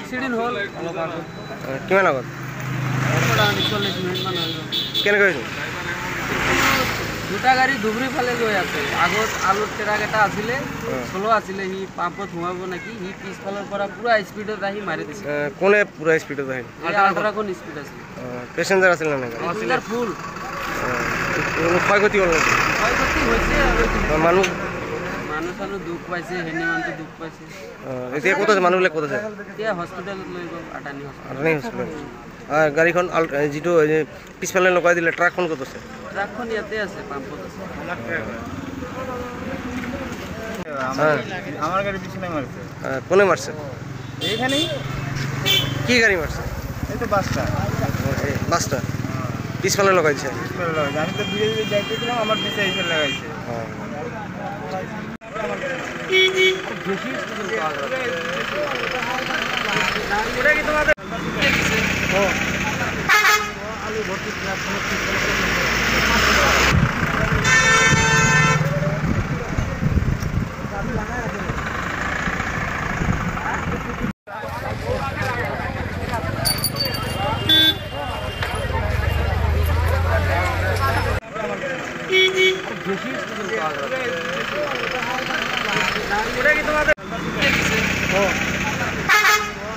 Accident হল কিমান আগত 40 minute মান হল। কেনেকৈ হৈছিল? দুটা গাড়ী ধুবুৰী ফালে গৈ আছে। আগত আলুৰ ট্ৰাক এটা আছিলে, শ্ল' আছিলে, সি পাম্পত সোমাব নেকি, সি পিছফালৰ পৰা পুৰা স্পীডত আহি মাৰি দিছে। কোনে পুৰা স্পীডত আহিল? আল্ট্ৰাখন স্পীড আছিল। পেচেঞ্জাৰ আছিল নে? পেচেঞ্জাৰ ফুল। ক্ষয়ক্ষতি হ'ল নেকি? ক্ষয়ক্ষতি হৈছে আৰু মানুহ চানুহ দুখ পাইছে, হেনি মানুহটো দুখ পাইছে। এতিয়া ক'ত আছে মানুহবিলাক? ক'ত আছে? এতিয়া হস্পিটেলত লৈ গ'ল, আটানি হস্পিটেল। গাড়ীখন যিটো পিছফালে লগাই দিলে, ট্ৰাকখন ক'ত আছে? ট্ৰাকখন ইয়াতে আছে, পাম্পত আছে। আমার গাড়ি পিছনে মারছে। কোনে মারছে? এইখানেই। কি গাড়ি মারছে? এই তো বাসটা। বাসটা পিছফালে লাগাইছে? পিছনে লাগাইছে। আমি তো ধীরে ধীরে যাইতেছিলাম, আমার পিছে এসে লাগাইছে। আলু ভর্তি ট্রাক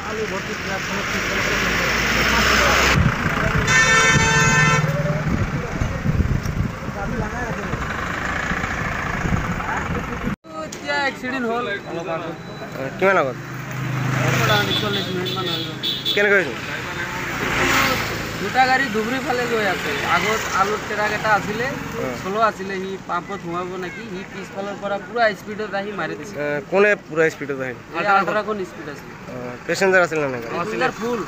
আলু ভর্তি ট্রাক এক্সিডেন্ট হল কিমান আগত? 40 মিনিট মান হল। কেনেকৈ হৈছিল? দুটা গাড়ী ধুবুৰী ফালে গৈ আছে। আগত আলুৰ ট্ৰাক এটা আছিলে, শ্ল' আছিলে, সি পাম্পত সোমাব নেকি, সি পিছফালৰ পৰা পুৰা স্পীডত আহি মাৰি দিছে। কোনে পুৰা স্পীডত আহিল? আল্ট্ৰাখন স্পীড আছিল। পেচেঞ্জাৰ আছিল নে? পেচেঞ্জাৰ ফুল।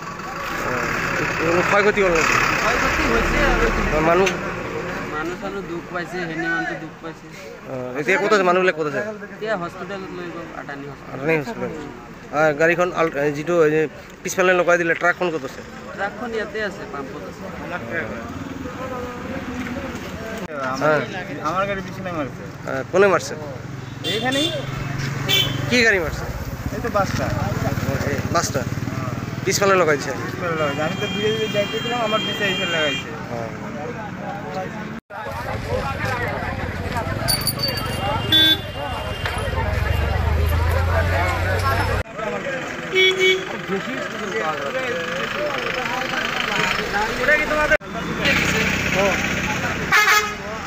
ক্ষয়ক্ষতি হ'ল নেকি? ক্ষয়ক্ষতি হৈছে আৰু মানুহ চানুহ দুখ পাইছে, হেনি মানুহটো দুখ পাইছে। এতিয়া ক'ত আছে মানুহবিলাক? ক'ত আছে? এতিয়া হস্পিটেলত লৈ গ'ল, আটানি হস্পিটেল। গাড়ীখন যিটো পিছফালে লগাই দিলে, ট্ৰাকখন ক'ত আছে? ট্ৰাকখন ইয়াতে আছে, পাম্পত আছে। আমার গাড়ি পিছনে মারছে। কোনে মারছে? এইখানেই। কি গাড়ি মারছে? এই তো বাসটা। বাসটা পিছফালে লাগাইছে? পিছনে লাগাইছে। আমি তো ধীরে ধীরে যাইতেছিলাম, আমার পিছে এসে লাগাইছে।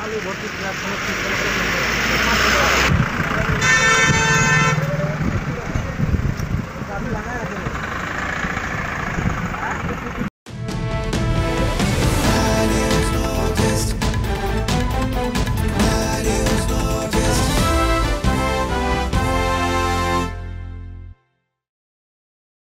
আলু ভর্তি ট্রাক